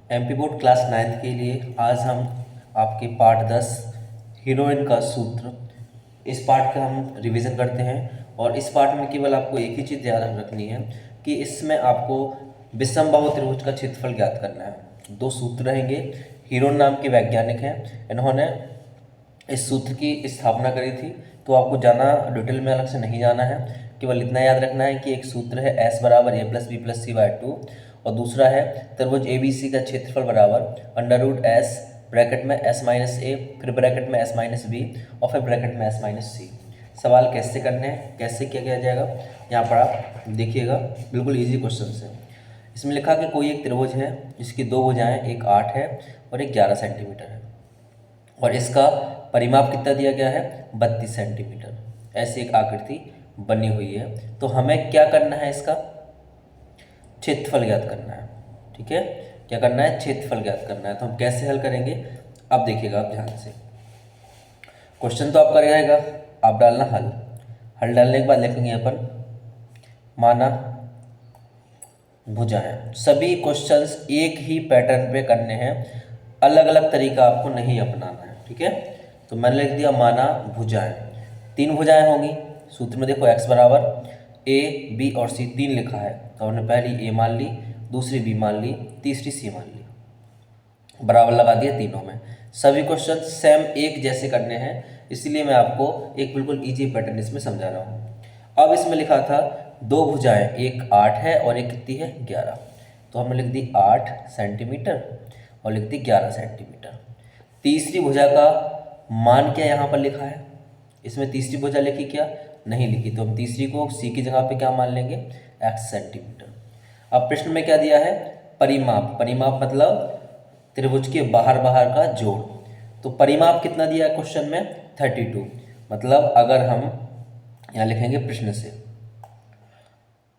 MP board class 9th के लिए आज हम आपके पार्ट 10 हीरोइन का सूत्र इस पार्ट का हम रिवीजन करते हैं। और इस पार्ट में केवल आपको एक ही चीज़ ध्यान रखनी है कि इसमें आपको विषमबाहु त्रिभुज का क्षेत्रफल ज्ञात करना है। दो सूत्र रहेंगे। हीरोइन नाम के वैज्ञानिक हैं, इन्होंने इस सूत्र की स्थापना करी थी, तो आपको ज़्यादा डिटेल में अलग से नहीं जाना है। केवल इतना याद रखना है कि एक सूत्र है S बराबर a plus B plus C by 2 और दूसरा है त्रिभुज ए बी सी का क्षेत्रफल बराबर अंडर रूट एस ब्रैकेट में s माइनस ए फिर ब्रैकेट में s माइनस बी और फिर ब्रैकेट में s माइनस सी। सवाल कैसे करने हैं, कैसे किया जाएगा, यहाँ पर आप देखिएगा, बिल्कुल इजी क्वेश्चन है। इसमें लिखा कि कोई एक त्रिभुज है जिसकी दो भुजाएं, एक 8 है और एक 11 सेंटीमीटर है और इसका परिमाप कितना दिया गया है 32 सेंटीमीटर। ऐसी एक आकृति बनी हुई है, तो हमें क्या करना है, इसका क्षेत्रफल ज्ञात करना है। ठीक है, क्या करना है, क्षेत्रफल ज्ञात करना है। तो हम कैसे हल करेंगे, अब देखिएगा आप ध्यान से। क्वेश्चन तो आपका रहेगा, आप डालना हल। हल डालने के बाद लिखेंगे अपन माना भुजाएं। सभी क्वेश्चंस एक ही पैटर्न पे करने हैं, अलग अलग तरीका आपको नहीं अपनाना है। ठीक है, तो मैंने लिख दिया माना भुजाएं। तीन भुजाएं होंगी। सूत्र में देखो x बराबर a b और c तीन लिखा है, तो हमने पहली a मान ली, दूसरी b मान ली, तीसरी c मान ली, बराबर लगा दिया तीनों में। सभी क्वेश्चन सेम एक जैसे करने हैं, इसलिए मैं आपको एक बिल्कुल इजी पैटर्न इसमें समझा रहा हूँ। अब इसमें लिखा था दो भुजाएं, एक 8 है और एक कितनी है 11, तो हमने लिख दी 8 सेंटीमीटर और लिख दी 11 सेंटीमीटर। तीसरी भुजा का मान क्या यहाँ पर लिखा है, इसमें तीसरी भुजा लिखी क्या नहीं लिखी, तो हम तीसरी को सी की जगह पे क्या मान लेंगे x सेंटीमीटर। अब प्रश्न में क्या दिया है, परिमाप। परिमाप मतलब त्रिभुज के बाहर बाहर का जोड़। तो परिमाप कितना दिया है क्वेश्चन में 32। मतलब अगर हम यहाँ लिखेंगे प्रश्न से,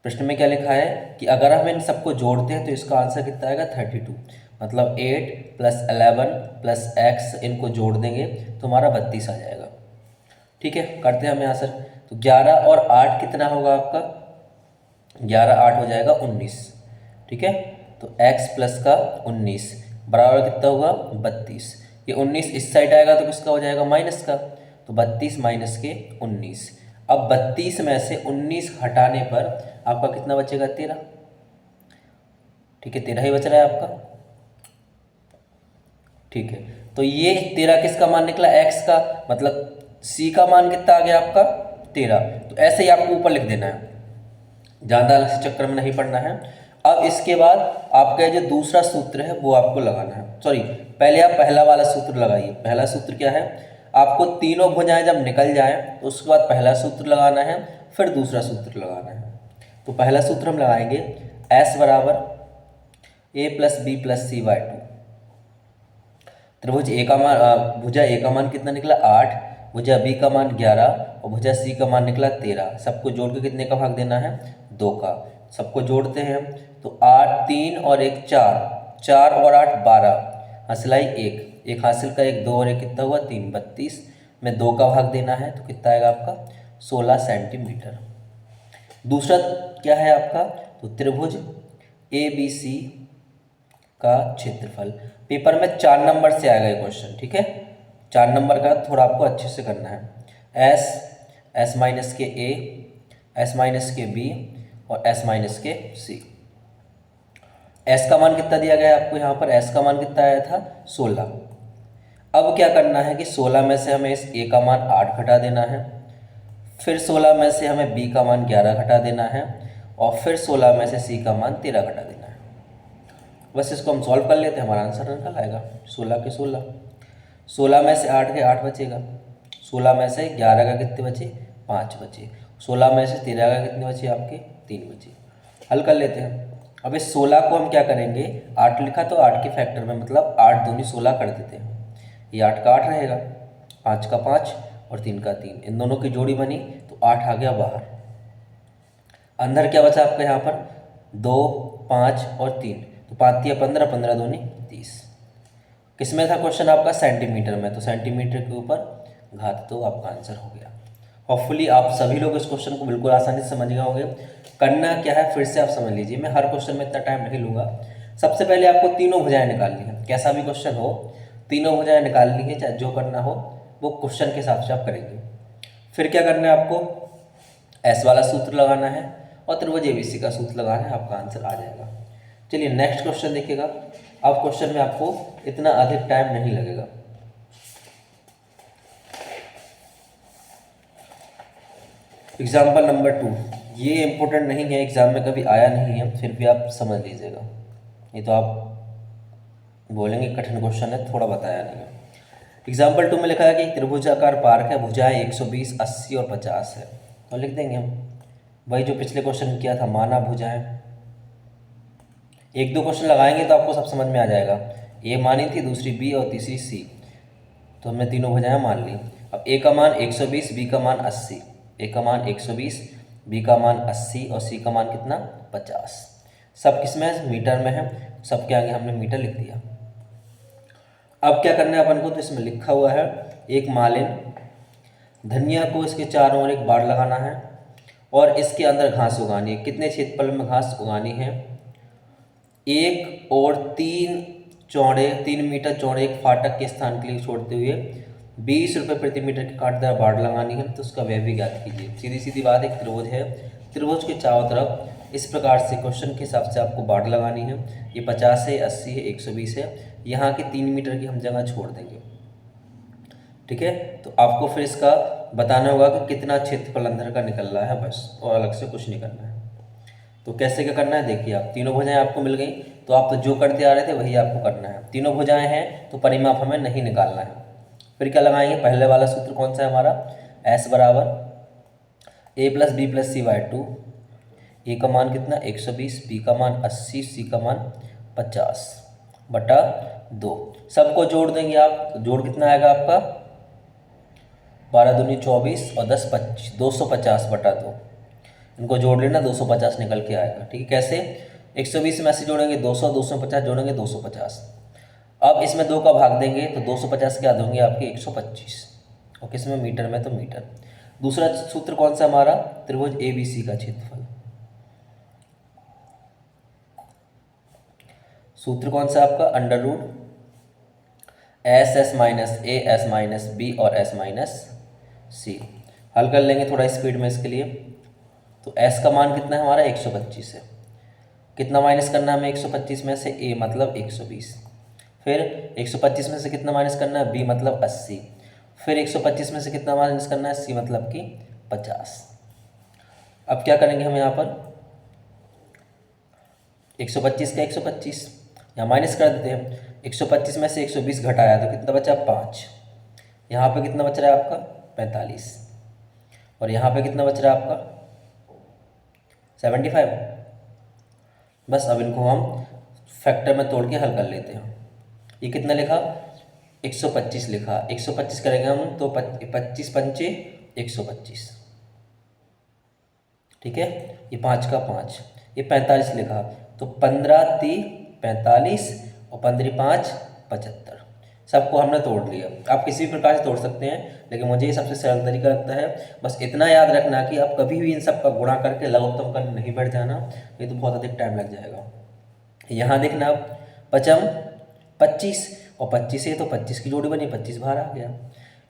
प्रश्न में क्या लिखा है कि अगर हम इन सबको जोड़ते हैं तो इसका आंसर कितना आएगा 32। मतलब 8 प्लस 11 प्लस x इनको जोड़ देंगे तो हमारा 32 आ जाएगा। ठीक है, करते हैं हम यहाँ सर। तो 11 और 8 कितना होगा आपका, 11 8 हो जाएगा 19। ठीक है, तो x प्लस का 19 बराबर कितना होगा 32। ये 19 इस साइड आएगा तो किसका हो जाएगा माइनस का, तो 32 माइनस के 19। अब 32 में से 19 हटाने पर आपका कितना बचेगा 13। ठीक है, 13 ही बच रहा है आपका। ठीक है, तो ये 13 किसका मान निकला x का, मतलब c का मान कितना आ गया आपका 13। तो ऐसे ही आपको ऊपर लिख देना है, ज़्यादा अलग से चक्कर में नहीं पड़ना है। अब इसके बाद आपका जो दूसरा सूत्र है वो आपको लगाना है, सॉरी पहले आप पहला वाला सूत्र लगाइए। पहला सूत्र क्या है, आपको तीनों भुजाएं जब निकल जाए तो उसके बाद पहला सूत्र लगाना है, फिर दूसरा सूत्र लगाना है। तो पहला सूत्र हम लगाएंगे s बराबर a plus B plus C by 2। त्रिभुज ए का मान, भुजा ए का मान कितना निकला 8, भुजा बी का मान 11 और भुजा सी का मान निकला 13। सबको जोड़ के कितने का भाग देना है 2 का। सबको जोड़ते हैं हम, तो 8 3 और 1 4, 4 और 8 12, हासिलाई 1, एक हासिल का 1 2 और 1 कितना हुआ 3, 32 में 2 का भाग देना है तो कितना आएगा आपका 16 सेंटीमीटर। दूसरा क्या है आपका, तो त्रिभुज ए बी सी का क्षेत्रफल। पेपर में 4 नंबर से आएगा ये क्वेश्चन। ठीक है, 4 नंबर का थोड़ा आपको अच्छे से करना है। एस माइनस के ए, एस माइनस के बी और एस माइनस के सी। एस का मान कितना दिया गया है आपको, यहाँ पर एस का मान कितना आया था 16। अब क्या करना है कि 16 में से हमें इस ए का मान 8 घटा देना है, फिर 16 में से हमें बी का मान 11 घटा देना है और फिर 16 में से सी का मान 13 घटा देना है। बस इसको हम सॉल्व कर लेते हैं, हमारा आंसर निकल आएगा 16 के 16। 16 में से 8 के 8 बचेगा, 16 में से 11 का कितने बचे 5 बचे, 16 में से 13 का कितने बचे आपके 3 बचे। हल कर लेते हैं। अब इस 16 को हम क्या करेंगे, 8 लिखा तो 8 के फैक्टर में, मतलब 8 दूनी 16 कर देते हैं। ये 8 का 8 रहेगा, 5 का 5 और 3 का 3, इन दोनों की जोड़ी बनी तो 8 आ गया बाहर। अंदर क्या बचा आपका यहाँ पर 2 5 और 3, तो 5 या 15, 15 दूनी 30। किस में था क्वेश्चन आपका सेंटीमीटर में, तो सेंटीमीटर के ऊपर घात, तो आपका आंसर हो गया। होपफुली आप सभी लोग इस क्वेश्चन को बिल्कुल आसानी से समझ गए होंगे। करना क्या है फिर से आप समझ लीजिए, मैं हर क्वेश्चन में इतना टाइम नहीं लूँगा, सबसे पहले आपको तीनों भुजाएं निकालनी है, कैसा भी क्वेश्चन हो तीनों भुजाएं निकालनी है, चाहे जो करना हो वो क्वेश्चन के हिसाब से आप करेंगे। फिर क्या करना है आपको, एस वाला सूत्र लगाना है और त्रिभुज एबीसी का सूत्र लगाना है, आपका आंसर आ जाएगा। चलिए नेक्स्ट क्वेश्चन देखिएगा। अब क्वेश्चन में आपको इतना अधिक टाइम नहीं लगेगा। एग्जाम्पल नंबर 2, ये इंपॉर्टेंट नहीं है, एग्जाम में कभी आया नहीं है, फिर भी आप समझ लीजिएगा, ये तो आप बोलेंगे कठिन क्वेश्चन है, थोड़ा बताया नहीं है। एग्जाम्पल 2 में लिखा है कि त्रिभुजाकार पार्क है, भुजाएं 120, 80 और 50 है, तो लिख देंगे हम वही जो पिछले क्वेश्चन में किया था, माना भुजाएं। एक दो क्वेश्चन लगाएंगे तो आपको सब समझ में आ जाएगा। ए मानी थी, दूसरी बी और तीसरी सी, तो हमने तीनों भुजाएं मान ली। अब ए का मान 120, बी का मान 80, ए का मान 120, बी का मान 80 और सी का मान कितना 50। सब किस में है, मीटर में है, सबके आगे हमने मीटर लिख दिया। अब क्या करना है अपन को, तो इसमें लिखा हुआ है एक मालिन धनिया को इसके चारों ओर एक बाड़ लगाना है और इसके अंदर घास उगानी है। कितने क्षेत्रफल में घास उगानी है, 1 और 3 मीटर चौड़े एक फाटक के स्थान के लिए छोड़ते हुए 20 रुपये प्रति मीटर की काटदार बाड़ लगानी है, तो उसका व्यय भी ज्ञात कीजिए। सीधी सीधी बात, एक त्रिभुज है, त्रिभुज के चारों तरफ इस प्रकार से क्वेश्चन के हिसाब से आपको बाड़ लगानी है। ये 50 है, 80 है, 120 है, यहाँ के 3 मीटर की हम जगह छोड़ देंगे, ठीक है। तो आपको फिर इसका बताना होगा कि कितना क्षेत्रफल अंदर का निकल रहा है, बस, और अलग से कुछ नहीं करना है। तो कैसे क्या करना है, देखिए आप तीनों भुजाएं आपको मिल गई, तो आप तो जो करते आ रहे थे वही आपको करना है। तीनों भुजाएं हैं तो परिमाप हमें नहीं निकालना है। फिर क्या लगाएंगे, पहले वाला सूत्र कौन सा है हमारा, एस बराबर A plus B plus C by 2। ए का मान कितना 120, बी का मान 80, सी का मान 50 बटा 2। सबको जोड़ देंगे आप, तो जोड़ कितना आएगा आपका 12 दूनी 24 और 10 25, 250 बटा 2। इनको जोड़ लेना, 250 निकल के आएगा, ठीक है। कैसे, 120 में 80 जोड़ेंगे 200, 250 जोड़ेंगे 250। अब इसमें 2 का भाग देंगे तो 250 क्या होंगे आपके 125, और किसमें मीटर में, तो मीटर। दूसरा सूत्र कौन सा हमारा, त्रिभुज एबीसी का क्षेत्रफल। सूत्र कौन सा आपका, under root S S minus A S minus B और एस माइनस सी। हल कर लेंगे थोड़ा स्पीड में इसके लिए। तो s का मान कितना है हमारा 125 है, कितना माइनस करना है हमें 125 में से, a मतलब 120, फिर 125 में से कितना माइनस करना है, b मतलब 80, फिर 125 में से कितना माइनस करना है, c मतलब कि 50। अब क्या करेंगे हम यहाँ पर, 125 का 125 यहाँ माइनस कर देते हैं। 125 में से 120 घटाया तो कितना बचा 5, यहाँ पे कितना बच रहा है आपका 45, और यहाँ पे कितना बच रहा है आपका 75। बस अब इनको हम फैक्टर में तोड़ के हल कर लेते हैं। ये कितना लिखा 125 लिखा, 125 करेंगे हम तो 25 पंचे 125, ठीक है। ये 5 का 5, ये 45 लिखा, तो 15 × 3 45 और 15 × 5 75। सबको हमने तोड़ लिया। आप किसी भी प्रकार से तोड़ सकते हैं, लेकिन मुझे ये सबसे सरल तरीका लगता है। बस इतना याद रखना कि आप कभी भी इन सब का गुणा करके लघुत्तम करने नहीं बैठ जाना, नहीं तो बहुत अधिक टाइम लग जाएगा। यहाँ देखना आप, पचम 25 और 25 है तो 25 की जोड़ी बनी, 25 बाहर आ गया।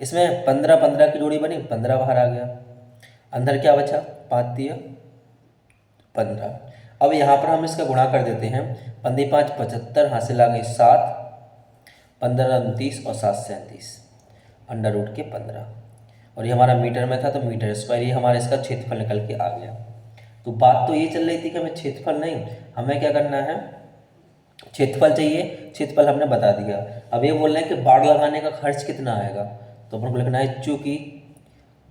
इसमें 15 15 की जोड़ी बनी, 15 बाहर आ गया। अंदर क्या बचा 5 × 15। अब यहाँ पर हम इसका गुणा कर देते हैं, 15 × 5 75, हासिल आ गई 7, 15 × 29 और 7 × 37, अंडर रूट के 15। और ये हमारा मीटर में था तो मीटर स्क्वायर, ये हमारा इसका क्षेत्रफल निकल के आ गया। तो बात तो ये चल रही थी कि हमें क्षेत्रफल नहीं, हमें क्या करना है, क्षेत्रफल चाहिए। क्षेत्रफल हमने बता दिया। अब ये बोल रहे हैं कि बाड़ लगाने का खर्च कितना आएगा, तो अपन को लिखना है चूंकि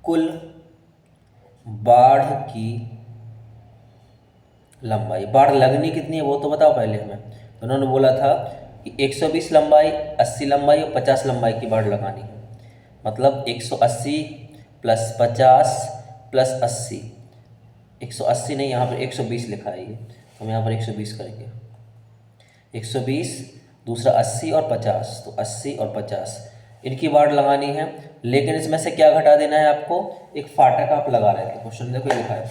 कुल बाढ़ की लंबाई, बाढ़ लगनी कितनी है वो तो बताओ पहले हमें। तो उन्होंने बोला था कि 120 लंबाई, 80 लंबाई और 50 लंबाई की बाढ़ लगानी है। मतलब 180 + 50 + 80, 180 नहीं, यहाँ पर 120 लिखा है ये, तो हम यहाँ पर 120 करेंगे। 120, दूसरा 80 और 50, तो 80 और 50 इनकी बाढ़ लगानी है। लेकिन इसमें से क्या घटा देना है आपको, एक फाटक आप लगा रहे थे, क्वेश्चन देखो ये लिखा है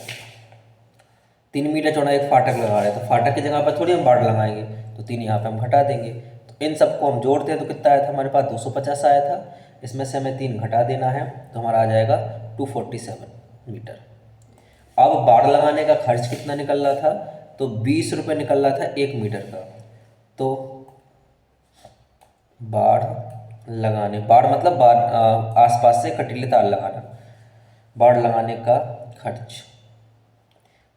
3 मीटर चौड़ा एक फाटक लगा रहे हैं, तो फाटक की जगह पर थोड़ी हम बाढ़ लगाएंगे, तो 3 यहाँ पे हम घटा देंगे। तो इन सबको हम जोड़ते हैं तो कितना आया था हमारे पास 250 आया था, इसमें से हमें 3 घटा देना है तो हमारा आ जाएगा 247 मीटर। अब बाड़ लगाने का खर्च कितना निकल रहा था, तो 20 रुपये निकल रहा था 1 मीटर का। तो बाड़ मतलब बाड़ आसपास से कटीले तार लगाना, बाड़ लगाने का खर्च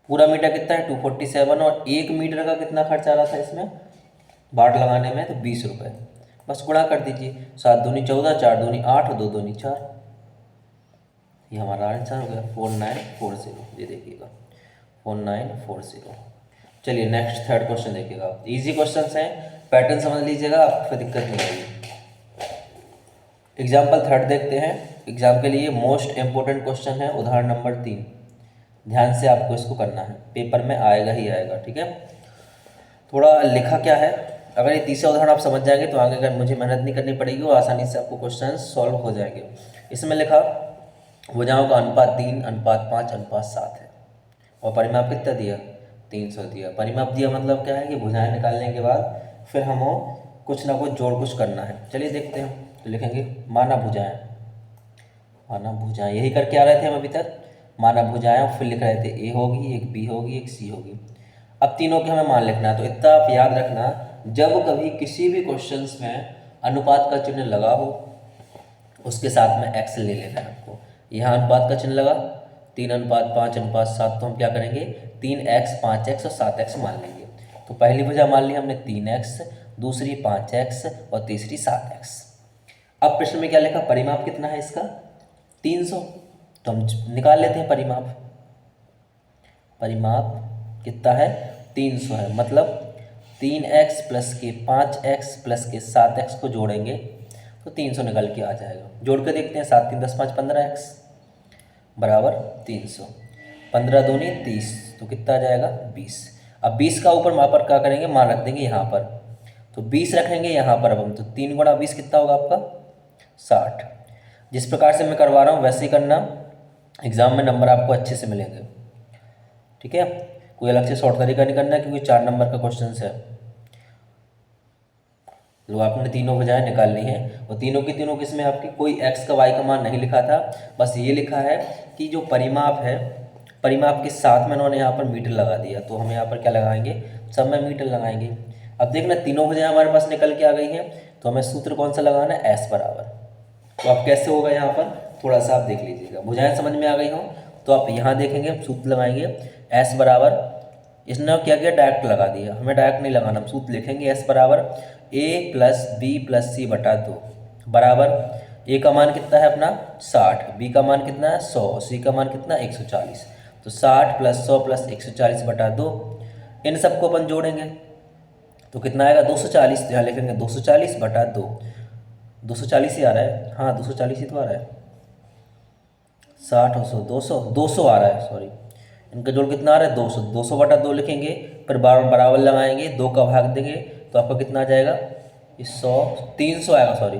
पूरा मीटर कितना है 247, और 1 मीटर का कितना खर्च आ रहा था इसमें बाड़ लगाने में, तो 20 रुपये। बस गुणा कर दीजिए, 7 दूनी 14, 4 दूनी 8, 2 दूनी 4, ये हमारा आंसर हो गया 4940। ये देखिएगा 4940। चलिए नेक्स्ट थर्ड क्वेश्चन देखिएगा, इजी क्वेश्चन हैं, पैटर्न समझ लीजिएगा, आपको दिक्कत नहीं आएगी। एग्जाम्पल थर्ड देखते हैं। एग्जाम के लिए मोस्ट इंपॉर्टेंट क्वेश्चन है, उदाहरण नंबर 3। ध्यान से आपको इसको करना है, पेपर में आएगा ही आएगा, ठीक है। थोड़ा लिखा क्या है, अगर ये तीसरा उदाहरण आप समझ जाएंगे तो आगे अगर मुझे मेहनत नहीं करनी पड़ेगी और आसानी से आपको क्वेश्चन सॉल्व हो जाएंगे। इसमें लिखा भुजाओं का अनुपात 3, अनुपात 5, अनुपात 7 है, और परिमाप कितना दिया 300 दिया। परिमाप दिया मतलब क्या है कि भुजाएं निकालने के बाद फिर हमें कुछ ना कुछ जोड़ कुछ करना है। चलिए देखते हैं, तो लिखेंगे माना भुजाएं, माना भुजाएं, यही करके आ रहे थे हम अभी तक, माना भुजाएं, फिर लिख रहे थे ए होगी, एक बी होगी, एक सी होगी। अब तीनों के हमें मान लिखना है, तो इतना आप याद रखना, जब कभी किसी भी क्वेश्चंस में अनुपात का चिन्ह लगा हो उसके साथ में एक्स ले लेना है आपको। यहाँ अनुपात का चिन्ह लगा 3 अनुपात 5 अनुपात 7, तो हम क्या करेंगे 3x 5x और 7x मान लेंगे। तो पहली भुजा मान ली हमने 3x, दूसरी 5x और तीसरी 7x। अब प्रश्न में क्या लिखा, परिमाप कितना है इसका 300, तो हम निकाल लेते हैं परिमाप। परिमाप कितना है 300 है, मतलब 3x प्लस के 5x प्लस के 7x को जोड़ेंगे तो 300 निकल के आ जाएगा। जोड़ के देखते हैं, 7 3 10 5 15x बराबर 300, 15 दूनी 30, तो कितना आ जाएगा 20। अब 20 का ऊपर वहाँ पर क्या करेंगे, मान रख देंगे यहाँ पर, तो 20 रखेंगे यहाँ पर। अब हम तो 3 गुणा 20 कितना होगा आपका 60। जिस प्रकार से मैं करवा रहा हूँ वैसे ही करना, एग्जाम में नंबर आपको अच्छे से मिलेंगे, ठीक है। कोई अलग से शॉर्ट तरीका नहीं करना है, क्योंकि 4 नंबर का क्वेश्चन है। तो आपने तीनों भुजाएं निकालनी है, और तीनों की तीनों किसमें आपकी कोई x का y का मान नहीं लिखा था, बस ये लिखा है कि जो परिमाप है, परिमाप के साथ में उन्होंने यहाँ पर मीटर लगा दिया, तो हम यहाँ पर क्या लगाएंगे, सब में मीटर लगाएंगे। अब देखना तीनों भुजाएं हमारे पास निकल के आ गई हैं, तो हमें सूत्र कौन सा लगाना है, s बराबर। तो अब कैसे होगा, यहाँ पर थोड़ा सा आप देख लीजिएगा, भुजाएं समझ में आ गई हो तो आप यहाँ देखेंगे, सूत्र लगाएंगे s बराबर, इसने क्या किया डायरेक्ट लगा दिया, हमें डायरेक्ट नहीं लगाना, हम सूत्र लिखेंगे s बराबर a प्लस बी प्लस सी बटा 2 बराबर a का मान कितना है अपना 60, b का मान कितना है 100, c का मान कितना 140, तो 60 प्लस 100 प्लस 140 बटा 2, इन सबको अपन जोड़ेंगे तो कितना आएगा 240, तो यहाँ लिखेंगे 240 बटा 2, 240 ही आ रहा है, हाँ 240 ही तो आ रहा है, 60 और 100 200 आ रहा है, सॉरी इनका जोड़ कितना आ रहा है 200, 200 बटा 2 लिखेंगे, फिर बराबर लगाएंगे, 2 का भाग देंगे तो आपका कितना आ जाएगा, ये 100 300 आएगा, सॉरी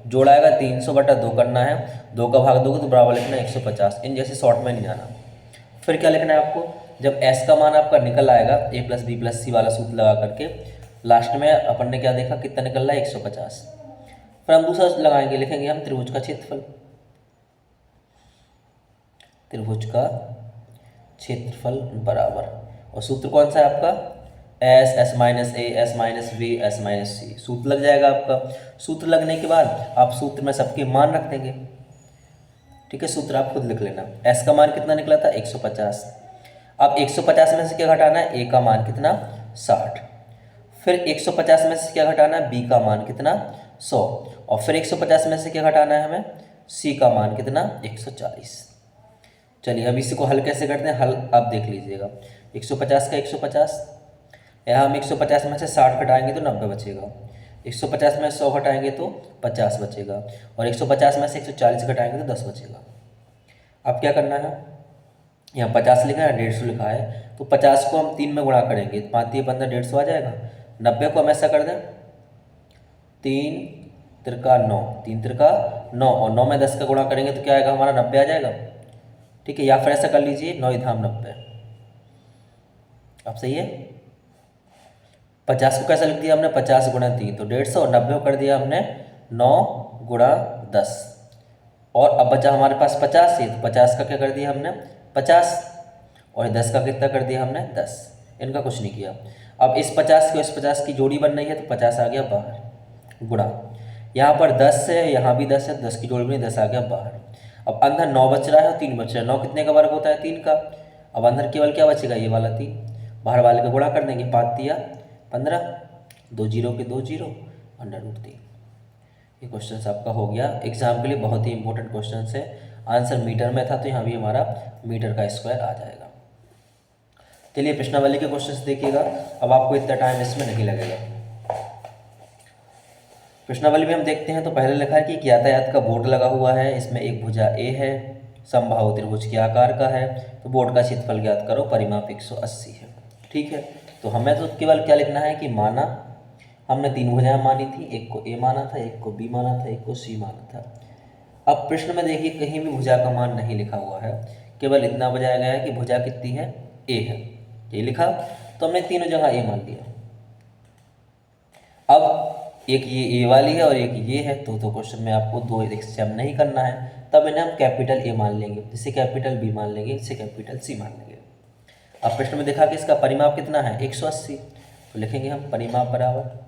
जोड़ आएगा 300 बटा 2 करना है, 2 का भाग दोगे तो बराबर लिखना है 150, इन जैसे शॉर्ट में नहीं जाना। फिर क्या लिखना है आपको, जब s का मान आपका निकल आएगा a प्लस बी प्लस सी वाला सूत्र लगा करके, लास्ट में अपन ने क्या देखा कितना निकल रहा है 150, फिर हम दूसरा लगाएंगे, लिखेंगे हम त्रिभुज का क्षेत्रफल, त्रिभुज का क्षेत्रफल बराबर, और सूत्र कौन सा है आपका s, s minus a, s minus b, s minus c, सूत्र लग जाएगा आपका। सूत्र लगने के बाद आप सूत्र में सबके मान रख देंगे, ठीक है, सूत्र आप खुद लिख लेना। s का मान कितना निकला था 150, अब 150 में से क्या घटाना है, a का मान कितना 60, फिर 150 में से क्या घटाना है, b का मान कितना 100, और फिर 150 में से क्या घटाना है हमें, c का मान कितना 140। चलिए अब इसी को हल कैसे करते हैं, हल आप देख लीजिएगा, 150 का 150, यहाँ हम 150 में से 60 घटाएंगे तो 90 बचेगा, 150 में 100 घटाएंगे तो 50 बचेगा, और 150 में से 140 घटाएंगे तो 10 बचेगा। अब क्या करना है, यहाँ 50 लिखा है 150 लिखा है, तो 50 को हम 3 में गुणा करेंगे, 5 3 15 150 आ जाएगा। 90 को हम ऐसा कर दें 3 तिरका 9, 3 तिरका 9, और 9 में 10 का गुणा करेंगे तो क्या आएगा हमारा 90 आ जाएगा, ठीक है। या फिर ऐसा कर लीजिए 9 धाम 90, अब सही है, 50 को कैसा लिख दिया हमने, 50 गुणा 3 तो 150, और 90 को कर दिया हमने 9 गुणा 10, और अब बचा हमारे पास 50 ही, तो 50 का क्या कर दिया हमने 50, और 10 का कितना कर दिया हमने 10, इनका कुछ नहीं किया। अब इस 50 को इस 50 की जोड़ी बन रही है, तो 50 आ गया बाहर, गुणा यहाँ पर 10 है, यहाँ भी 10 है, 10 की जोड़ी बनी, 10 आ गया बाहर। अब अंदर 9 बच रहा है और 3 बच रहा है, 9 कितने का वर्ग होता है 3 का, अब अंदर केवल क्या बचेगा ये वाला 3, बाहर वाले का गुणा कर देंगे, 5 दिया 15, 2 जीरो के 2 जीरो, √3। ये क्वेश्चन आपका हो गया एग्जाम के लिए, बहुत ही इंपॉर्टेंट क्वेश्चन है। आंसर मीटर में था तो यहाँ भी हमारा मीटर का स्क्वायर आ जाएगा। चलिए प्रश्नावली के क्वेश्चन देखिएगा, अब आपको इतना टाइम इसमें नहीं लगेगा। प्रश्नावली में हम देखते हैं तो पहले लिखा है कि यातायात का बोर्ड लगा हुआ है, इसमें एक भुजा ए है, समबाहु त्रिभुज के आकार का है, तो बोर्ड का क्षेत्रफल ज्ञात करो, परिमाप 180 है। ठीक है, तो हमें तो केवल क्या लिखना है कि माना हमने 3 भुजाएं मानी थी, एक को ए माना था, एक को बी माना था, एक को सी माना था। अब प्रश्न में देखिए कहीं भी भुजा का मान नहीं लिखा हुआ है, केवल इतना बताया गया है कि भुजा कितनी है, ए है, ये लिखा, तो हमने तीनों जगह ए मान लिया। अब एक ये ए वाली है और एक ये है, तो क्वेश्चन में आपको 2 एक्सचेंज नहीं करना है, तब इन्हें हम कैपिटल ए मान लेंगे, जिसे कैपिटल बी मान लेंगे, इसे कैपिटल सी मान लेंगे। अब प्रश्न में देखा कि इसका परिमाप कितना है 180, तो लिखेंगे हम परिमाप बराबर,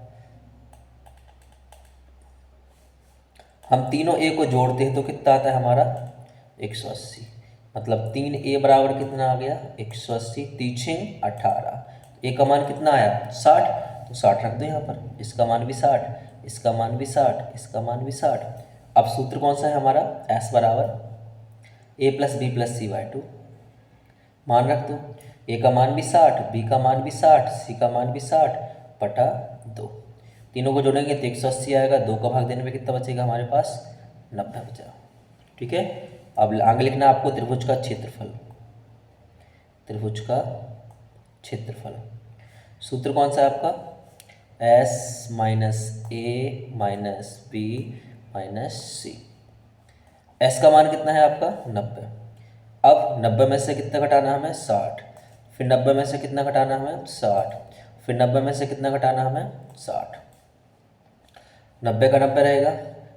हम तीनों ए को जोड़ते हैं तो कितना आता है हमारा 180, मतलब 3a बराबर कितना आ गया 180, 3 18, ए का मान कितना आया 60, तो 60 रख दो यहाँ पर, इसका मान भी 60, इसका मान भी 60, इसका मान भी 60। अब सूत्र कौन सा है हमारा, S बराबर a + b + c/2, मान रख दो, ए का मान भी 60, बी का मान भी 60, सी का मान भी 60 बटा 2, तीनों को जोड़ेंगे तो 180 आएगा, 2 का भाग देने में कितना बचेगा हमारे पास 90 बचा। ठीक है, अब आगे लिखना आपको त्रिभुज का क्षेत्रफल, त्रिभुज का क्षेत्रफल, सूत्र कौन सा है आपका S - a - b - c, S का मान कितना है आपका 90, अब 90 में से कितना घटाना हमें 60, फिर 90 में से कितना घटाना हमें 60, फिर 90 में से कितना घटाना हमें 60, 90 का 90 रहेगा,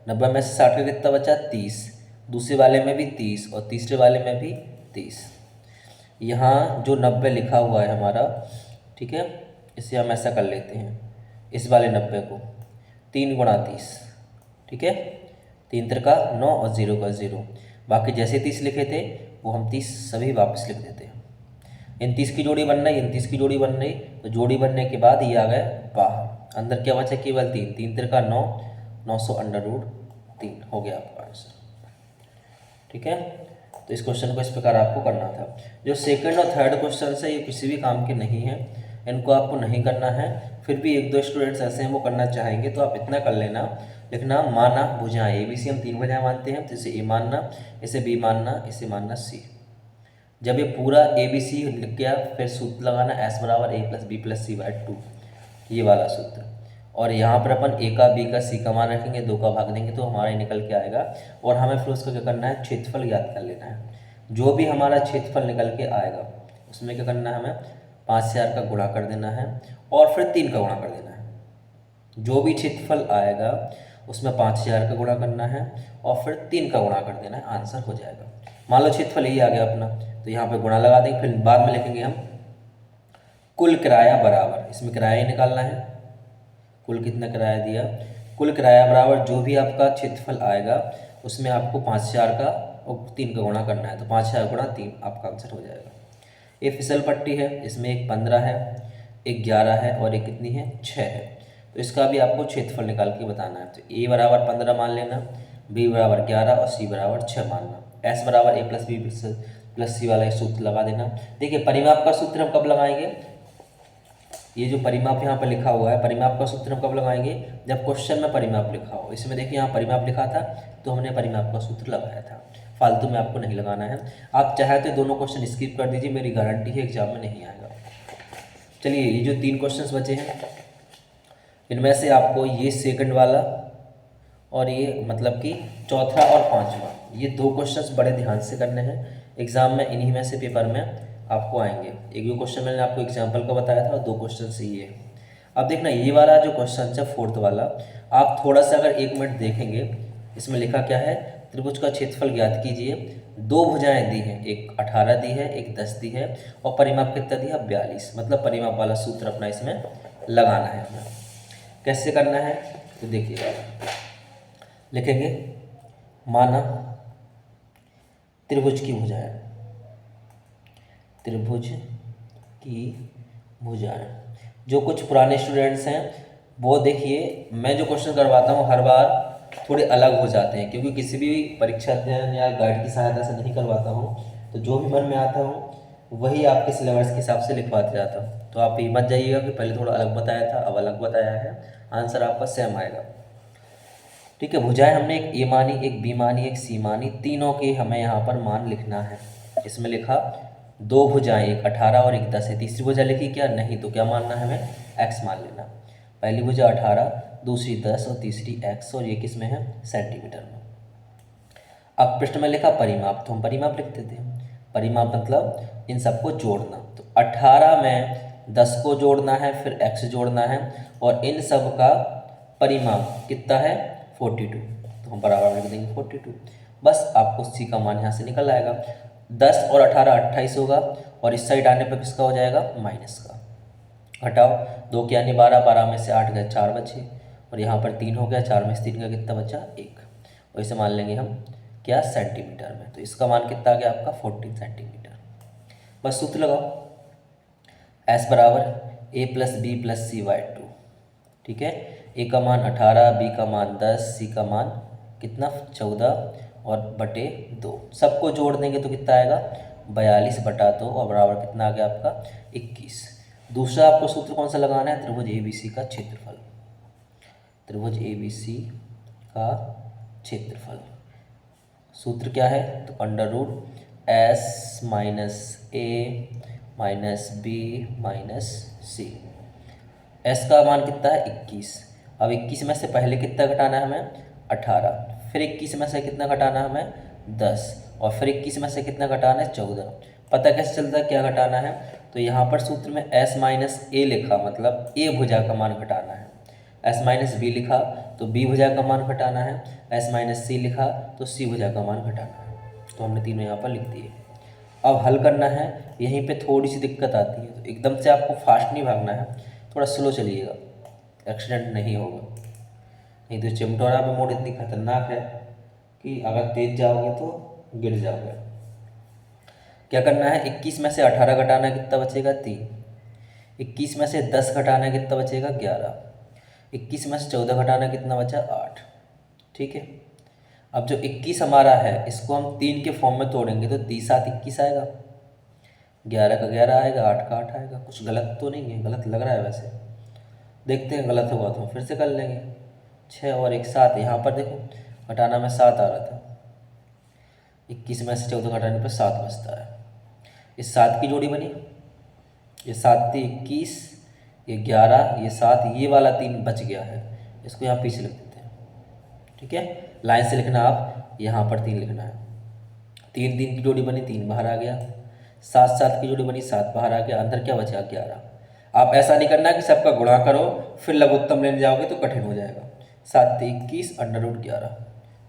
90 में से 60 का कितना बचा 30, दूसरे वाले में भी 30 और तीसरे वाले में भी 30। यहाँ जो 90 लिखा हुआ है हमारा, ठीक है, इसे हम ऐसा कर लेते हैं, इस वाले 90 को 3 गुणा 30, ठीक है, 3 त्रिका 9 और 0 का 0, बाकी जैसे 30 लिखे थे वो हम 30 सभी वापस लिख देते हैं। इन 30 की जोड़ी बन रही, इन 30 की जोड़ी बन रही, तो जोड़ी बनने के बाद ये आ गए बाहर, अंदर क्या बचा केवल 3, 3 त्रिका 9, 900 √3 हो गया आपका आंसर। ठीक है, तो इस क्वेश्चन को इस प्रकार आपको करना था। जो सेकंड और थर्ड क्वेश्चन है ये किसी भी काम के नहीं हैं, इनको आपको नहीं करना है, फिर भी 1-2 स्टूडेंट्स ऐसे हैं वो करना चाहेंगे, तो आप इतना कर लेना, लिखना माना भुजाएं ABC, हम 3 भुजाएं मानते हैं, तो इसे ए मानना, इसे बी मानना, इसे मानना सी। जब ये पूरा ABC लिख गया फिर सूत्र लगाना S बराबर a + b + c/2, ये वाला सूत्र, और यहाँ पर अपन ए का बी का सी का मान रखेंगे, 2 का भाग देंगे तो हमारा निकल के आएगा, और हमें फिर उसका क्या करना है क्षेत्रफल ज्ञात कर लेना है। जो भी हमारा क्षेत्रफल निकल के आएगा उसमें क्या करना है हमें 5000 का गुणा कर देना है और फिर 3 का गुणा कर देना है। जो भी क्षेत्रफल आएगा उसमें 5000 का गुणा करना है और फिर 3 का गुणा कर देना है, आंसर हो जाएगा। मान लो क्षेत्रफल यही आ गया अपना, तो यहाँ पे गुणा लगा देंगे, फिर बाद में लिखेंगे हम कुल किराया बराबर, इसमें किराया ही निकालना है, कुल कितना किराया दिया, कुल किराया बराबर जो भी आपका क्षेत्रफल आएगा उसमें आपको 5000 का और 3 का गुणा करना है, तो 5000 गुणा 3 आपका आंसर हो जाएगा। ये फिसल पट्टी है, इसमें एक 15 है, एक 11 है और एक कितनी है 6 है, तो इसका भी आपको क्षेत्रफल निकाल के बताना है। तो ए बराबर 15 मान लेना, बी बराबर 11 और सी बराबर 6 मानना, S बराबर a + b + c वाला सूत्र लगा देना। देखिए परिमाप का सूत्र हम कब लगाएंगे, ये जो परिमाप यहाँ पर लिखा हुआ है परिमाप का सूत्र हम कब लगाएंगे, जब क्वेश्चन में परिमाप लिखा हो। इसमें देखिए यहाँ परिमाप लिखा था तो हमने परिमाप का सूत्र लगाया था, फालतू में आपको नहीं लगाना है। आप चाहे तो दोनों क्वेश्चन स्किप कर दीजिए, मेरी गारंटी है एग्जाम में नहीं आएगा। चलिए ये जो 3 क्वेश्चन बचे हैं इनमें से आपको ये सेकंड वाला और ये मतलब कि चौथा और पांचवा, ये 2 क्वेश्चंस बड़े ध्यान से करने हैं, एग्जाम में इन्हीं में से पेपर में आपको आएंगे। एक जो क्वेश्चन मैंने आपको एग्जाम्पल का बताया था और 2 क्वेश्चन से ये। अब देखना ये वाला जो क्वेश्चन है फोर्थ वाला, आप थोड़ा सा अगर 1 मिनट देखेंगे, इसमें लिखा क्या है, त्रिभुज का क्षेत्रफल ज्ञात कीजिए। दो भुजाएं दी हैं, एक 18 दी है, एक 10 दी है, और परिमाप कितना दिया 42। मतलब परिमाप वाला सूत्र अपना इसमें लगाना है हमें। कैसे करना है तो देखिएगा, लिखेंगे माना त्रिभुज की भुजाएं, त्रिभुज की भुजाएं। जो कुछ पुराने स्टूडेंट्स हैं वो देखिए, मैं जो क्वेश्चन करवाता हूँ हर बार थोड़े अलग हो जाते हैं, क्योंकि किसी भी परीक्षा अध्ययन या गाइड की सहायता से नहीं करवाता हूँ, तो जो भी मन में आता हूँ वही आपके सिलेबस के हिसाब से लिखवाते जाता हूँ। तो आप ये मत जाइएगा कि पहले थोड़ा अलग बताया था अब अलग बताया है, आंसर आपका सेम आएगा। ठीक है, भुजाएं हमने एक ए मानी, एक बी मानी, एक सी मानी, तीनों के हमें यहाँ पर मान लिखना है। इसमें लिखा दो भुजाएं, एक 18 और एक 10 है। तीसरी भुजा लिखी क्या, नहीं, तो क्या मानना है हमें, एक्स मान लेना। पहली भुजा 18, दूसरी 10 और तीसरी एक्स, और ये किस में है, सेंटीमीटर में। अब पृष्ठ में लिखा परिमाप, तो हम परिमाप लिख देते हैं। परिमाप मतलब इन सबको जोड़ना, तो 18 में 10 को जोड़ना है, फिर एक्स जोड़ना है, और इन सब का परिमाप कितना है 42, तो हम बराबर लिख देंगे 42। बस आपको सी का मान यहाँ से निकल आएगा। 10 और 18 28 होगा, और इस साइड आने पर किसका हो जाएगा, माइनस का। हटाओ, 2 के यानी 12, 12 में से 8 गए 4 बचे, और यहाँ पर 3 हो गया, 4 में से 3 का कितना बचा 1, और इसे मान लेंगे हम क्या, सेंटीमीटर में। तो इसका मान कितना आ गया आपका 14 सेंटीमीटर। बस सूत्र लगाओ, एस बराबर A plus B plus C by 2। ठीक है, ए का मान 18, बी का मान 10, सी का मान कितना 14 और बटे 2, सबको जोड़ देंगे तो कितना आएगा 42 बटा 2, और बराबर कितना आ गया आपका 21। दूसरा आपको सूत्र कौन सा लगाना है, त्रिभुज ABC का क्षेत्रफल। त्रिभुज ABC का क्षेत्रफल सूत्र क्या है, तो अंडर रूट एस माइनस ए माइनस बी माइनस सी। एस का मान कितना है 21। अब 21 में से पहले कितना घटाना है हमें 18, फिर 21 में से कितना घटाना है हमें 10, और फिर 21 में से कितना घटाना है 14। पता कैसे चलता है क्या घटाना है, तो यहाँ पर सूत्र में एस माइनस ए लिखा, मतलब ए भुजा का मान घटाना है। एस माइनस बी लिखा तो बी भुजा का मान घटाना है। एस माइनस सी लिखा तो सी भुजा का मान घटाना है। तो हमने तीनों यहाँ पर लिख दिए। अब हल करना है, यहीं पे थोड़ी सी दिक्कत आती है, तो एकदम से आपको फास्ट नहीं भागना है, थोड़ा स्लो चलिएगा, एक्सीडेंट नहीं होगा। नहीं तो चिमटोरा में मोड़ इतनी खतरनाक है कि अगर तेज जाओगे तो गिर जाओगे। क्या करना है, 21 में से 18 घटाना कितना बचेगा 3, 21 में से 10 घटाना कितना बचेगा 11, 21 में से 14 घटाना कितना बचा 8। ठीक है, अब जो 21 हमारा है इसको हम 3 के फॉर्म में तोड़ेंगे तो 30 7 21 आएगा, 11 का 11 आएगा, 8 का 8 आएगा। कुछ गलत तो नहीं है, गलत लग रहा है वैसे, देखते हैं गलत होगा तो फिर से कर लेंगे। 6 और 1 7, यहाँ पर देखो घटाना में 7 आ रहा था, 21 में से 14 घटाने पर 7 बचता है। इस 7 की जोड़ी बनी, ये 7 थी 21, ये 11, ये 7, ये वाला 3 बच गया है, इसको यहाँ पीछे लिख देते हैं। ठीक है, लाइन से लिखना, आप यहाँ पर 3 लिखना है। 3 3 की जोड़ी बनी, 3 बाहर आ गया। 7 7 की जोड़ी बनी, 7 बाहर आ गया, अंदर क्या बचा 11। आप ऐसा नहीं करना कि सबका गुणा करो फिर लघुत्तम लेने जाओगे तो कठिन हो जाएगा। 7 21 अंडर रूट 11,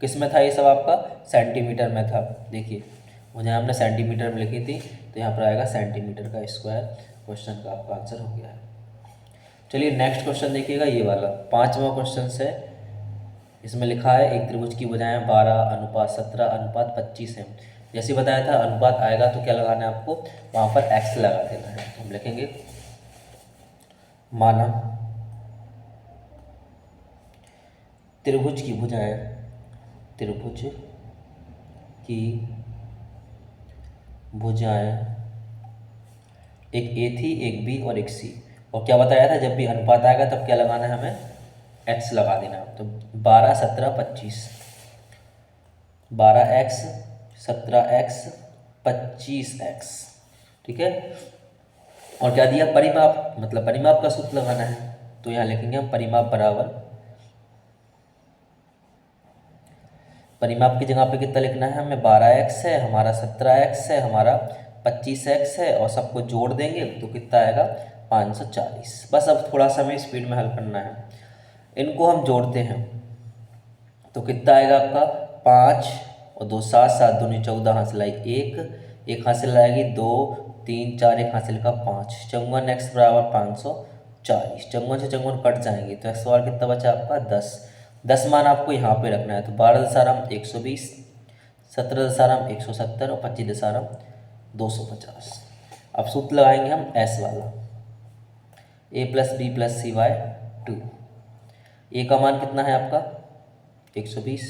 किस में था ये सब आपका, सेंटीमीटर में था। देखिए मुझे हमने सेंटीमीटर में लिखी थी, तो यहाँ पर आएगा सेंटीमीटर का स्क्वायर। क्वेश्चन का आपका आंसर हो गया है। चलिए नेक्स्ट क्वेश्चन देखिएगा, ये वाला 5वां क्वेश्चन है। इसमें लिखा है एक त्रिभुज की भुजाएं 12:17:25 है। जैसे बताया था अनुपात आएगा तो क्या लगाना है आपको, वहाँ पर एक्स लगा देना है। हम लिखेंगे माना त्रिभुज की भुजाएं, त्रिभुज की भुजाएं एक ए थी, एक बी और एक सी, और क्या बताया था जब भी अनुपात आएगा तब क्या लगाना है हमें, एक्स लगा देना। तो 12 17 25, 12x 17x 25x। ठीक है, और क्या दिया परिमाप, मतलब परिमाप का सूत्र लगाना है। तो यहाँ लिखेंगे हम परिमाप बराबर, परिमाप की जगह पे कितना लिखना है हमें, 12x है हमारा, 17x है हमारा, 25x है, और सबको जोड़ देंगे तो कितना आएगा 540। बस अब थोड़ा सा हमें स्पीड में हल करना है। इनको हम जोड़ते हैं तो कितना आएगा आपका 5 और 2 7, 7 दूनी 14, हासिल आई 1, 1 हासिल आएगी 2 3 4, 1 हासिल का 5, चौवन एक्स बराबर 540। चौवन से चौवन कट जाएंगे तो एक्स बार कितना बचा आपका 10। 10 मान आपको यहाँ पे रखना है तो 12 दशारम 120, 17 दशारम 170 और 25 दशारम 250। अब सूत्र लगाएंगे हम एस वाला, ए प्लस बी प्लस सी बाय 2। ए का मान कितना है आपका 120,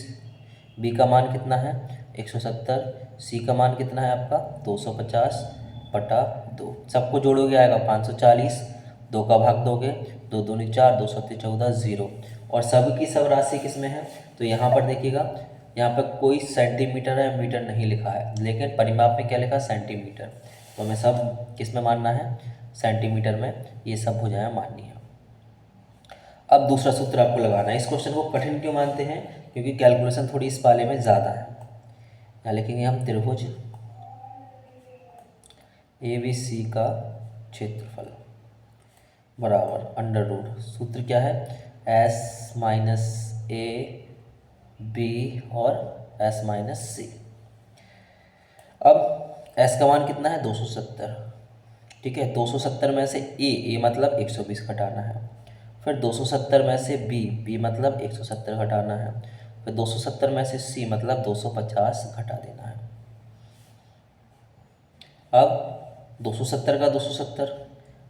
बी का मान कितना है 170, सी का मान कितना है आपका 250 बटा 2। सबको जोड़ोगे आएगा 540, 2 का भाग दोगे 2 दूनी 4, 2 सत्ते 14, 0। और सब की सब राशि किस में है तो यहाँ पर देखिएगा, यहाँ पर कोई सेंटीमीटर या मीटर नहीं लिखा है, लेकिन परिमाप में क्या लिखा है सेंटीमीटर। तो हमें सब किस में मानना है सेंटीमीटर में, ये सब भुजाएं माननी है। अब दूसरा सूत्र आपको लगाना है। इस क्वेश्चन को कठिन क्यों मानते हैं क्योंकि कैलकुलेशन थोड़ी इस वाले में ज़्यादा है। यहाँ लिखेंगे हम त्रिभुज ए बी सी का क्षेत्रफल बराबर अंडर रूट, सूत्र क्या है एस माइनस ए बी और एस माइनस सी। अब एस का मान कितना है 270, ठीक है। 270 में से ए मतलब 120 घटाना है, फिर 270 में से बी मतलब 170 घटाना है, फिर 270 में से सी मतलब 250 घटा देना है। अब 270 का 270,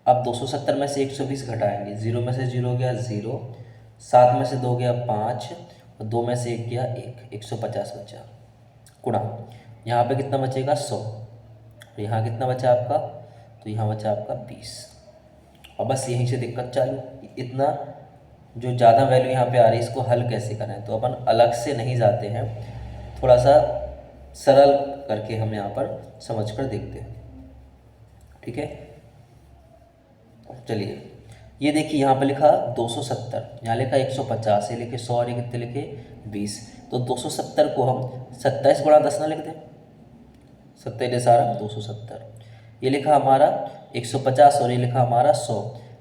अब 270 में से 120 घटाएंगे, 0 में से 0 गया 0, 7 में से 2 गया 5 और 2 में से 1 गया 1, 150 बचा गुणा, यहाँ पे कितना बचेगा 100, यहाँ कितना बचा आपका तो यहाँ बचा आपका 20। और बस यहीं से दिक्कत चालू। इतना जो ज़्यादा वैल्यू यहाँ पे आ रही है इसको हल कैसे करें, तो अपन अलग से नहीं जाते हैं, थोड़ा सा सरल करके हम यहाँ पर समझ कर देखते हैं, ठीक है। चलिए ये देखिए यहाँ पे लिखा 270, यहाँ लिखा 150, ये लिखे 100 और ये कितने लिखे 20। तो 270 को हम 27 गुणा 10 ना लिख दें, 27 सारा 270। ये लिखा हमारा 150 और ये लिखा हमारा 100,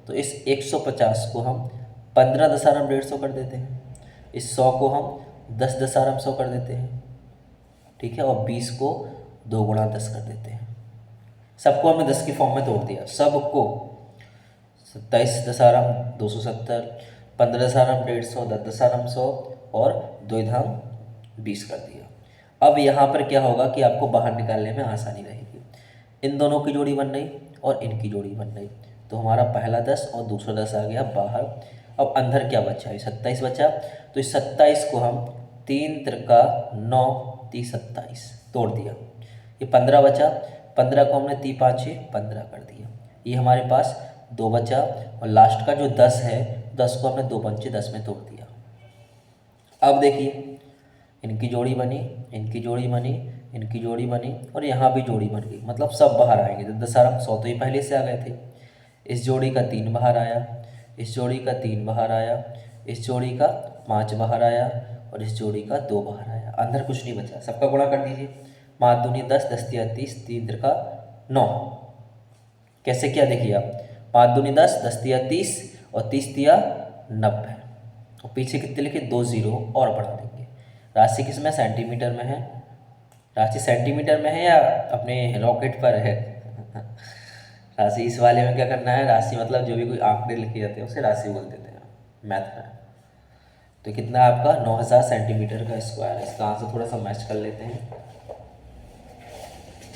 तो इस 150 को हम 15 दशारम 150 कर देते हैं, इस 100 को हम 10 दशारम 100 कर देते हैं, ठीक है। और 20 को 2 गुणा 10 कर देते हैं। सबको हमने 10 की फॉर्म में तोड़ दिया, सबको 27 दशारम 270, 15 दशारम 150, 10 दशारम 100 और 2 धाम 20 कर दिया। अब यहाँ पर क्या होगा कि आपको बाहर निकालने में आसानी रहेगी। इन दोनों की जोड़ी बन रही और इनकी जोड़ी बन रही, तो हमारा पहला 10 और दूसरा 10 आ गया बाहर। अब अंदर क्या बचा है 27 बचा, तो इस 27 को हम 3 त्रिका 9 30 27 तोड़ दिया। ये 15 बचा, 15 को हमने 3 5 15 कर दिया। ये हमारे पास 2 बचा और लास्ट का जो 10 है 10 को हमने 2 पंचे 10 में तोड़ दिया। अब देखिए इनकी जोड़ी बनी, इनकी जोड़ी बनी, इनकी जोड़ी बनी और यहाँ भी जोड़ी बन गई, मतलब सब बाहर आएंगे। तो 10 सारा 100 तो ये पहले से आ गए थे। इस जोड़ी का 3 बाहर आया, इस जोड़ी का 3 बाहर आया, इस जोड़ी का 5 बाहर आया और इस जोड़ी का 2 बाहर आया। अंदर कुछ नहीं बचा, सबका गुणा कर दीजिए। 5 दूनी 10, 10 तिया 30, 3 त्रिका 9। कैसे क्या देखिए आप, 5 दूनी 10, 10 तिया 30 और 30 तिया 90 और पीछे कितने लिखे 2 0 और बढ़ा देंगे। राशि किस में सेंटीमीटर में है, राशि सेंटीमीटर में है या अपने रॉकेट पर है राशि इस वाले में क्या करना है, राशि मतलब जो भी कोई आंकड़े लिखे जाते हैं उसे राशि बोल देते हैं मैथ में। तो कितना है आपका 9000 सेंटीमीटर का स्क्वायर। इसका आंसर थोड़ा सा मैच कर लेते हैं।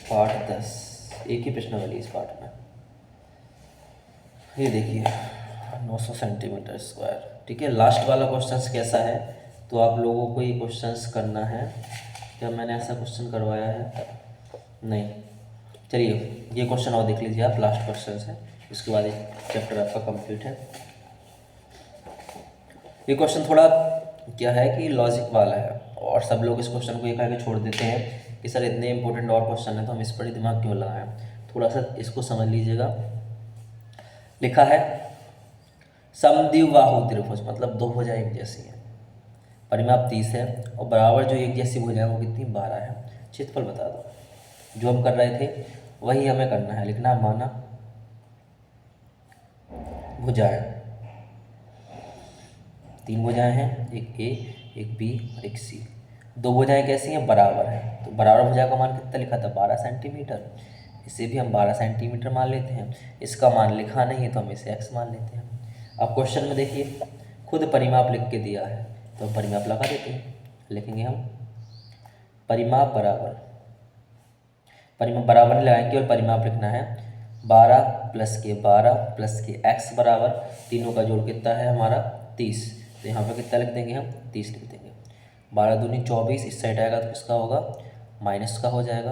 पार्ट 10 एक ही प्रश्न वाली इस पार्ट में, ये देखिए 900 सेंटीमीटर स्क्वायर, ठीक है। लास्ट वाला क्वेश्चन कैसा है तो आप लोगों को ये क्वेश्चंस करना है। क्या मैंने ऐसा क्वेश्चन करवाया है, नहीं। चलिए ये क्वेश्चन और देख लीजिए आप, लास्ट क्वेश्चन है, इसके बाद एक चैप्टर आपका कंप्लीट है। ये क्वेश्चन थोड़ा क्या है कि लॉजिक वाला है और सब लोग इस क्वेश्चन को ये कह के छोड़ देते हैं कि सर इतने इंपॉर्टेंट और क्वेश्चन है तो हम इस पर ही दिमाग क्यों लगाएं। थोड़ा सा इसको समझ लीजिएगा। लिखा है समद्विबाहु त्रिभुज, मतलब 2 भुजाएं एक जैसी हैं, परिमाप 30 है और बराबर जो एक जैसी भुजाएं वो कितनी 12 है। क्षेत्रफल बता दो। जो हम कर रहे थे वही हमें करना है, लिखना है माना भुजाएं, 3 भुजाएं हैं, एक ए, एक बी और एक सी। 2 भुजाएं कैसी हैं, बराबर हैं, तो बराबर भुजा का मान कितना लिखा था, 12 सेंटीमीटर। इसे भी हम 12 सेंटीमीटर मान लेते हैं। इसका मान लिखा नहीं है तो हम इसे x मान लेते हैं। अब क्वेश्चन में देखिए खुद परिमाप लिख के दिया है तो हम परिमाप लगा देते हैं। लिखेंगे हम परिमाप बराबर, परिमाप बराबर नहीं लगाएंगे और परिमाप लिखना है 12 + के 12 + के x बराबर, तीनों का जोड़ कितना है हमारा 30। तो यहाँ पर कितना लिख देंगे हम, 30 लिख देंगे। 12 दूनी 24, इस साइड आएगा तो किसका होगा, माइनस का हो जाएगा।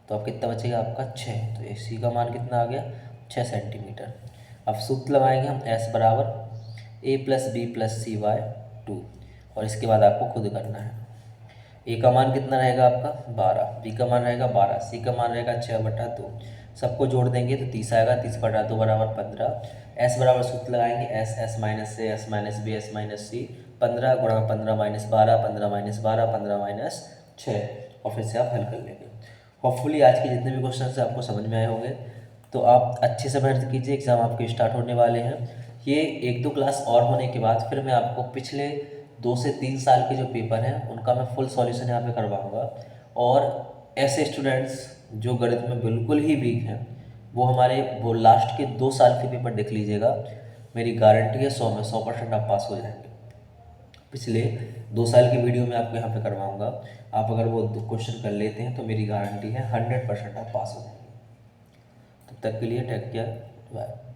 तो अब कितना बचेगा आपका 6। तो इसी का मान कितना आ गया, 6 सेंटीमीटर। अब सूत्र लगाएंगे हम s बराबर a + b + c/2 और इसके बाद आपको खुद करना है। a का मान कितना रहेगा आपका 12, b का मान रहेगा 12, c का मान रहेगा 6/2। सबको जोड़ देंगे तो 30 आएगा, 30/2 बराबर 15। s बराबर सूत्र लगाएंगे s - a s - b s - c, 15 × 15 - 12, 15 - 12, 15 - 6 और फिर से आप हल कर लेंगे। होपफुली आज के जितने भी क्वेश्चन से आपको समझ में आए होंगे। तो आप अच्छे से मेहनत कीजिए, एग्ज़ाम आपके स्टार्ट होने वाले हैं। ये 1-2 क्लास और होने के बाद फिर मैं आपको पिछले 2 से 3 साल के जो पेपर हैं उनका मैं फुल सॉल्यूशन यहाँ पे करवाऊँगा। और ऐसे स्टूडेंट्स जो गणित में बिल्कुल ही वीक हैं वो लास्ट के 2 साल के पेपर देख लीजिएगा। मेरी गारंटी है 100 में 100% आप पास हो जाएंगे। पिछले 2 साल की वीडियो में आपको यहाँ पे करवाऊँगा। आप अगर वो क्वेश्चन कर लेते हैं तो मेरी गारंटी है 100% आप पास हो जाएंगे। तब तक के लिए टेक केयर, बाय।